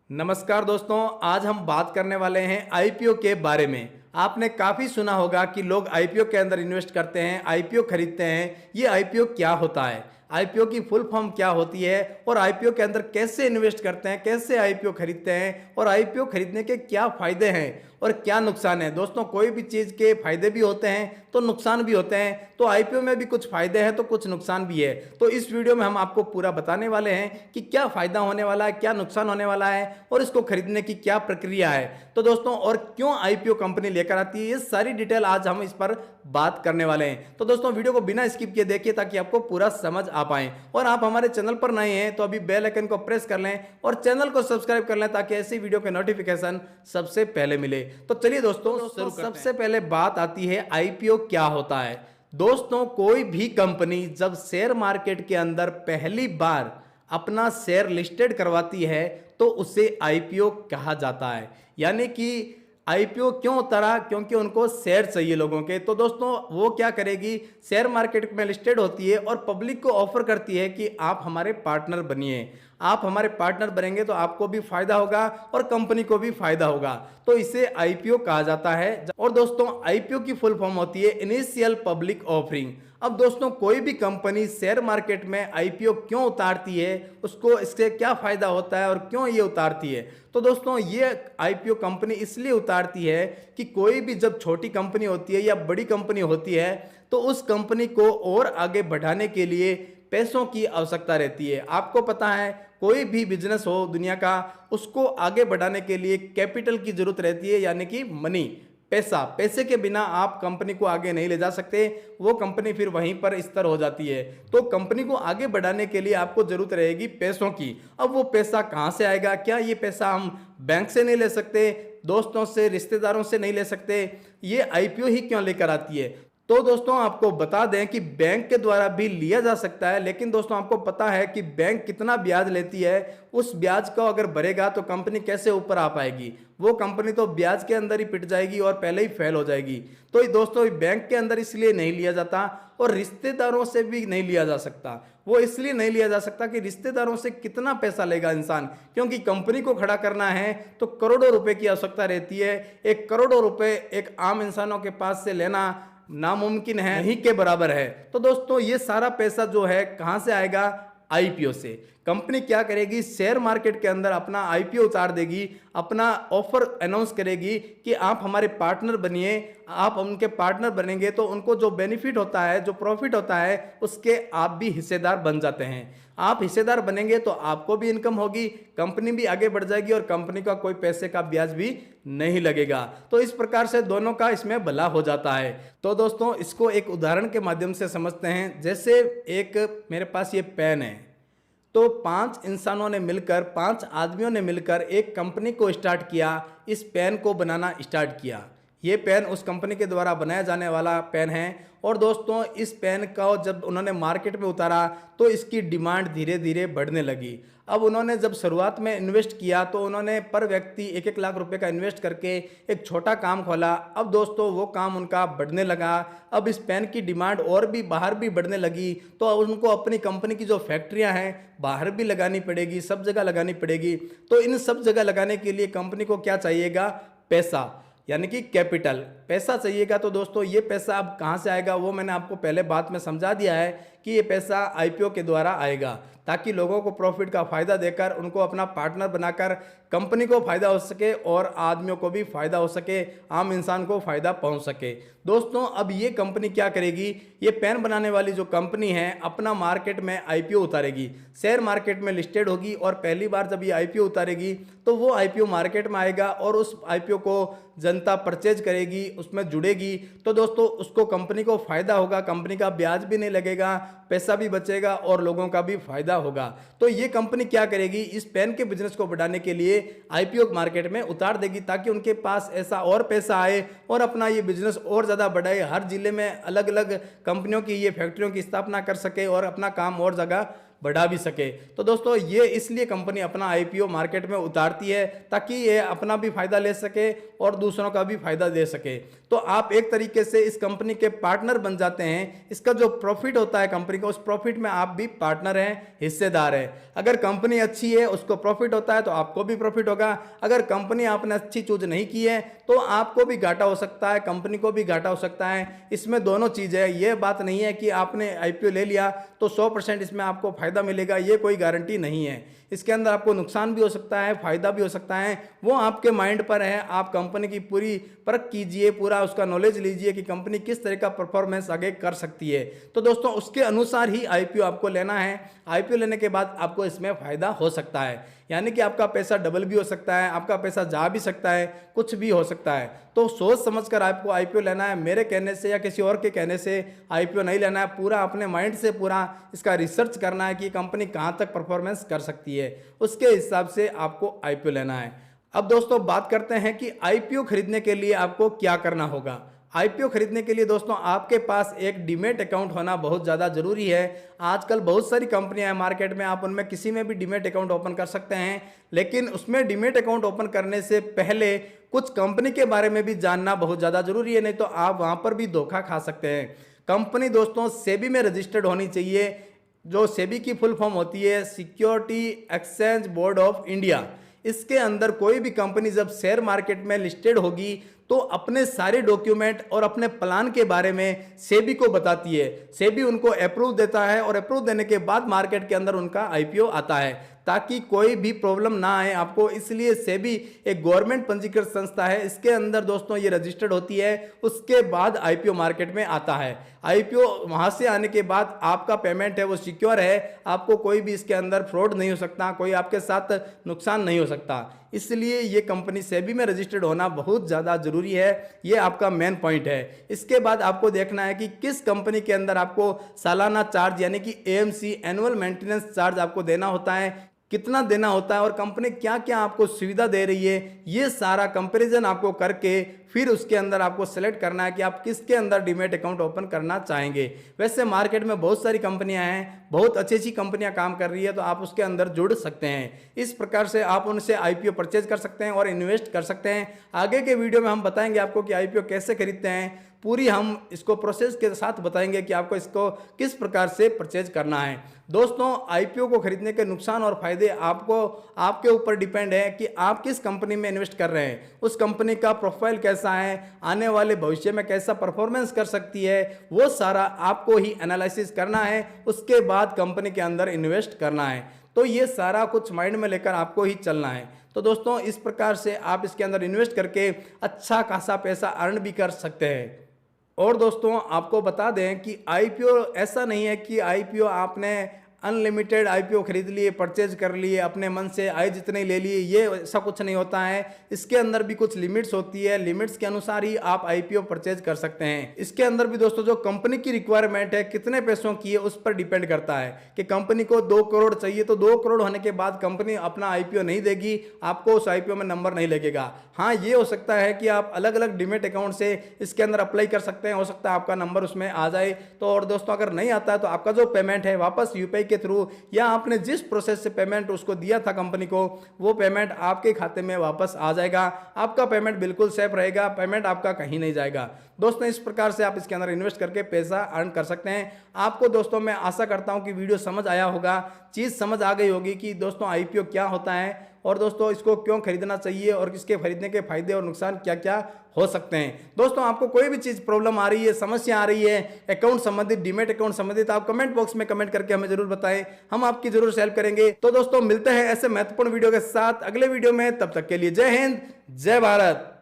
नमस्कार दोस्तों, आज हम बात करने वाले हैं आईपीओ के बारे में। आपने काफ़ी सुना होगा कि लोग आईपीओ के अंदर इन्वेस्ट करते हैं, आईपीओ खरीदते हैं। ये आईपीओ क्या होता है, आईपीओ की फुल फॉर्म क्या होती है और आईपीओ के अंदर कैसे इन्वेस्ट करते हैं, कैसे आईपीओ खरीदते हैं और आईपीओ खरीदने के क्या फायदे हैं और क्या नुकसान है। दोस्तों, कोई भी चीज़ के फायदे भी होते हैं तो नुकसान भी होते हैं, तो आईपीओ में भी कुछ फायदे हैं तो कुछ नुकसान भी है। तो इस वीडियो में हम आपको पूरा बताने वाले हैं कि क्या फायदा होने वाला है, क्या नुकसान होने वाला है और इसको खरीदने की क्या प्रक्रिया है। तो दोस्तों, और क्यों आईपीओ कंपनी लेकर आती है, ये सारी डिटेल आज हम इस पर बात करने वाले हैं। तो दोस्तों, वीडियो को बिना स्किप किए देखिए ताकि आपको पूरा समझ आ पाए। और आप हमारे चैनल पर नए हैं तो अभी बेल आइकन को प्रेस कर लें और चैनल को सब्सक्राइब कर लें ताकि ऐसी वीडियो के नोटिफिकेशन सबसे पहले मिले। तो चलिए दोस्तों, सबसे पहले बात आती है आईपीओ क्या होता है। दोस्तों, कोई भी कंपनी जब शेयर मार्केट के अंदर पहली बार अपना शेयर लिस्टेड करवाती है तो उसे आईपीओ कहा जाता है। यानी कि आईपीओ क्यों उतरा, क्योंकि उनको शेयर चाहिए लोगों के। तो दोस्तों, वो क्या करेगी, शेयर मार्केट में लिस्टेड होती है और पब्लिक को ऑफर करती है कि आप हमारे पार्टनर बनिए। आप हमारे पार्टनर बनेंगे तो आपको भी फायदा होगा और कंपनी को भी फायदा होगा, तो इसे आईपीओ कहा जाता है। और दोस्तों, आईपीओ की फुल फॉर्म होती है इनिशियल पब्लिक ऑफरिंग। अब दोस्तों, कोई भी कंपनी शेयर मार्केट में आईपीओ क्यों उतारती है, उसको इससे क्या फायदा होता है और क्यों ये उतारती है। तो दोस्तों, ये आईपीओ कंपनी इसलिए उतारती है कि कोई भी जब छोटी कंपनी होती है या बड़ी कंपनी होती है तो उस कंपनी को और आगे बढ़ाने के लिए पैसों की आवश्यकता रहती है। आपको पता है, कोई भी बिजनेस हो दुनिया का, उसको आगे बढ़ाने के लिए कैपिटल की जरूरत रहती है, यानी कि मनी, पैसा। पैसे के बिना आप कंपनी को आगे नहीं ले जा सकते, वो कंपनी फिर वहीं पर स्थिर हो जाती है। तो कंपनी को आगे बढ़ाने के लिए आपको जरूरत रहेगी पैसों की। अब वो पैसा कहाँ से आएगा, क्या ये पैसा हम बैंक से नहीं ले सकते, दोस्तों से, रिश्तेदारों से नहीं ले सकते, ये आईपीओ ही क्यों लेकर आती है। तो दोस्तों, आपको बता दें कि बैंक के द्वारा भी लिया जा सकता है, लेकिन दोस्तों आपको पता है कि बैंक कितना ब्याज लेती है। उस ब्याज को अगर भरेगा तो कंपनी कैसे ऊपर आ पाएगी, वो कंपनी तो ब्याज के अंदर ही पिट जाएगी और पहले ही फेल हो जाएगी। तो दोस्तों, बैंक के अंदर इसलिए नहीं लिया जाता और रिश्तेदारों से भी नहीं लिया जा सकता। वो इसलिए नहीं लिया जा सकता कि रिश्तेदारों से कितना पैसा लेगा इंसान, क्योंकि कंपनी को खड़ा करना है तो करोड़ों रुपए की आवश्यकता रहती है। 1 करोड़ रुपए एक आम इंसानों के पास से लेना नामुमकिन है, नहीं के बराबर है। तो दोस्तों, ये सारा पैसा जो है कहां से आएगा, आईपीओ से। कंपनी क्या करेगी, शेयर मार्केट के अंदर अपना आईपीओ उतार देगी, अपना ऑफर अनाउंस करेगी कि आप हमारे पार्टनर बनिए। आप उनके पार्टनर बनेंगे तो उनको जो बेनिफिट होता है, जो प्रॉफिट होता है, उसके आप भी हिस्सेदार बन जाते हैं। आप हिस्सेदार बनेंगे तो आपको भी इनकम होगी, कंपनी भी आगे बढ़ जाएगी और कंपनी का कोई पैसे का ब्याज भी नहीं लगेगा। तो इस प्रकार से दोनों का इसमें भला हो जाता है। तो दोस्तों, इसको एक उदाहरण के माध्यम से समझते हैं। जैसे एक मेरे पास ये पेन है, तो 5 इंसानों ने मिलकर, 5 आदमियों ने मिलकर एक कंपनी को स्टार्ट किया, इस पेन को बनाना स्टार्ट किया। ये पेन उस कंपनी के द्वारा बनाया जाने वाला पेन है। और दोस्तों, इस पेन का जब उन्होंने मार्केट में उतारा तो इसकी डिमांड धीरे धीरे बढ़ने लगी। अब उन्होंने जब शुरुआत में इन्वेस्ट किया तो उन्होंने पर व्यक्ति 1-1 लाख रुपए का इन्वेस्ट करके एक छोटा काम खोला। अब दोस्तों, वो काम उनका बढ़ने लगा। अब इस पेन की डिमांड और भी बाहर भी बढ़ने लगी, तो अब उनको अपनी कंपनी की जो फैक्ट्रियां हैं बाहर भी लगानी पड़ेगी, सब जगह लगानी पड़ेगी। तो इन सब जगह लगाने के लिए कंपनी को क्या चाहिएगा, पैसा, यानी कि कैपिटल, पैसा चाहिएगा। तो दोस्तों, ये पैसा अब कहाँ से आएगा, वो मैंने आपको पहले बात में समझा दिया है कि ये पैसा आईपीओ के द्वारा आएगा, ताकि लोगों को प्रॉफिट का फायदा देकर उनको अपना पार्टनर बनाकर कंपनी को फायदा हो सके और आदमियों को भी फायदा हो सके, आम इंसान को फायदा पहुंच सके। दोस्तों, अब ये कंपनी क्या करेगी, ये पेन बनाने वाली जो कंपनी है अपना मार्केट में आईपीओ उतारेगी, शेयर मार्केट में लिस्टेड होगी। और पहली बार जब ये आईपीओ उतारेगी तो वो आईपीओ मार्केट में आएगा और उस आईपीओ को जनता परचेज करेगी, उसमें जुड़ेगी। तो दोस्तों, उसको कंपनी को फायदा होगा, कंपनी का ब्याज भी नहीं लगेगा, पैसा भी बचेगा और लोगों का भी फायदा होगा। तो ये कंपनी क्या करेगी, इस पेन के बिजनेस को बढ़ाने के लिए आईपीओ मार्केट में उतार देगी, ताकि उनके पास ऐसा और पैसा आए और अपना ये बिजनेस और ज्यादा बढ़ाए, हर जिले में अलग अलग कंपनियों की, ये फैक्ट्रियों की स्थापना कर सके और अपना काम और जगह बढ़ा भी सके। तो दोस्तों ये इसलिए कंपनी अपना IPO मार्केट में उतारती है ताकि ये अपना भी फायदा ले सके और दूसरों का भी फायदा दे सके। तो आप एक तरीके से इस कंपनी के पार्टनर बन जाते हैं। इसका जो प्रॉफिट होता है कंपनी का, उस प्रॉफिट में आप भी पार्टनर हैं, हिस्सेदार हैं। अगर कंपनी अच्छी है, उसको प्रॉफिट होता है, तो आपको भी प्रॉफिट होगा। अगर कंपनी आपने अच्छी चूज नहीं की है तो आपको भी घाटा हो सकता है, कंपनी को भी घाटा हो सकता है। इसमें दोनों चीजें है। ये बात नहीं है कि आपने IPO ले लिया तो 100% इसमें आपको फायदा मिलेगा, ये कोई गारंटी नहीं है। इसके अंदर आपको नुकसान भी हो सकता है, फायदा भी हो सकता है, वो आपके माइंड पर है। आप कंपनी की पूरी परख कीजिए, पूरा उसका नॉलेज लीजिए कि कंपनी किस तरह का परफॉर्मेंस आगे कर सकती है। तो दोस्तों उसके अनुसार ही IPO आपको लेना है। IPO लेने के बाद आपको इसमें फायदा हो सकता है, यानी कि आपका पैसा डबल भी हो सकता है, आपका पैसा जा भी सकता है, कुछ भी हो सकता है। तो सोच समझकर आपको IPO लेना है। मेरे कहने से या किसी और के कहने से IPO नहीं लेना है। पूरा अपने माइंड से पूरा इसका रिसर्च करना है कि कंपनी कहाँ तक परफॉर्मेंस कर सकती है, उसके हिसाब से आपको IPO लेना है। अब दोस्तों बात करते हैं कि IPO खरीदने के लिए आपको क्या करना होगा। IPO खरीदने के लिए दोस्तों आपके पास एक डीमैट अकाउंट होना बहुत ज़्यादा ज़रूरी है। आजकल बहुत सारी कंपनियां हैं मार्केट में, आप उनमें किसी में भी डीमैट अकाउंट ओपन कर सकते हैं। लेकिन उसमें डीमैट अकाउंट ओपन करने से पहले कुछ कंपनी के बारे में भी जानना बहुत ज़्यादा ज़रूरी है, नहीं तो आप वहाँ पर भी धोखा खा सकते हैं। कंपनी दोस्तों सेबी में रजिस्टर्ड होनी चाहिए। जो सेबी की फुल फॉर्म होती है security exchange board of India. इसके अंदर कोई भी कंपनी जब शेयर मार्केट में लिस्टेड होगी तो अपने सारे डॉक्यूमेंट और अपने प्लान के बारे में सेबी को बताती है। सेबी उनको अप्रूव देता है और अप्रूव देने के बाद मार्केट के अंदर उनका IPO आता है, ताकि कोई भी प्रॉब्लम ना आए आपको। इसलिए सेबी एक गवर्नमेंट पंजीकृत संस्था है। इसके अंदर दोस्तों ये रजिस्टर्ड होती है, उसके बाद IPO मार्केट में आता है। IPO वहां से आने के बाद आपका पेमेंट है वो सिक्योर है, आपको कोई भी इसके अंदर फ्रॉड नहीं हो सकता, कोई आपके साथ नुकसान नहीं हो सकता। इसलिए ये कंपनी सेबी में रजिस्टर्ड होना बहुत ज़्यादा जरूरी है। ये आपका मेन पॉइंट है। इसके बाद आपको देखना है कि किस कंपनी के अंदर आपको सालाना चार्ज यानी कि AMC एनुअल मेंटेनेंस चार्ज आपको देना होता है, कितना देना होता है और कंपनी क्या क्या आपको सुविधा दे रही है। ये सारा कंपैरिजन आपको करके फिर उसके अंदर आपको सेलेक्ट करना है कि आप किसके अंदर डीमैट अकाउंट ओपन करना चाहेंगे। वैसे मार्केट में बहुत सारी कंपनियां हैं, बहुत अच्छी अच्छी कंपनियां काम कर रही है, तो आप उसके अंदर जुड़ सकते हैं। इस प्रकार से आप उनसे IPO परचेज कर सकते हैं और इन्वेस्ट कर सकते हैं। आगे के वीडियो में हम बताएंगे आपको कि IPO कैसे खरीदते हैं, पूरी हम इसको प्रोसेस के साथ बताएंगे कि आपको इसको किस प्रकार से परचेज करना है। दोस्तों IPO को खरीदने के नुकसान और फायदे आपको आपके ऊपर डिपेंड है कि आप किस कंपनी में इन्वेस्ट कर रहे हैं, उस कंपनी का प्रोफाइल कैसा है, आने वाले भविष्य में कैसा परफॉर्मेंस कर सकती है, वो सारा आपको ही एनालिसिस करना है। उसके बाद कंपनी के अंदर इन्वेस्ट करना है। तो ये सारा कुछ माइंड में लेकर आपको ही चलना है। तो दोस्तों इस प्रकार से आप इसके अंदर इन्वेस्ट करके अच्छा खासा पैसा अर्न भी कर सकते हैं। और दोस्तों आपको बता दें कि IPO ऐसा नहीं है कि IPO आपने अनलिमिटेड IPO खरीद लिए, परचेज कर लिए, अपने मन से आए जितने ले लिए, ये ऐसा कुछ नहीं होता है। इसके अंदर भी कुछ लिमिट्स होती है, लिमिट्स के अनुसार ही आप IPO परचेज कर सकते हैं। इसके अंदर भी दोस्तों जो कंपनी की रिक्वायरमेंट है, कितने पैसों की है, उस पर डिपेंड करता है कि कंपनी को 2 करोड़ चाहिए तो 2 करोड़ होने के बाद कंपनी अपना IPO नहीं देगी, आपको उस IPO में नंबर नहीं लगेगा। हाँ ये हो सकता है कि आप अलग अलग डीमैट अकाउंट से इसके अंदर अप्लाई कर सकते हैं, हो सकता है आपका नंबर उसमें आ जाए। तो और दोस्तों अगर नहीं आता है तो आपका जो पेमेंट है वापस UPI के थ्रू या आपने जिस प्रोसेस से पेमेंट उसको दिया था कंपनी को, वो पेमेंट आपके खाते में वापस आ जाएगा। आपका पेमेंट बिल्कुल सेफ रहेगा, पेमेंट आपका कहीं नहीं जाएगा। दोस्तों इस प्रकार से आप इसके अंदर इन्वेस्ट करके पैसा अर्न कर सकते हैं। आपको दोस्तों मैं आशा करता हूं कि वीडियो समझ आया होगा, चीज़ समझ आ गई होगी कि दोस्तों IPO क्या होता है और दोस्तों इसको क्यों खरीदना चाहिए और इसके खरीदने के फायदे और नुकसान क्या क्या हो सकते हैं। दोस्तों आपको कोई भी चीज़ प्रॉब्लम आ रही है, समस्या आ रही है अकाउंट संबंधित, डीमैट अकाउंट संबंधित, आप कमेंट बॉक्स में कमेंट करके हमें जरूर बताएं, हम आपकी जरूर हेल्प करेंगे। तो दोस्तों मिलते हैं ऐसे महत्वपूर्ण वीडियो के साथ अगले वीडियो में, तब तक के लिए जय हिंद, जय भारत।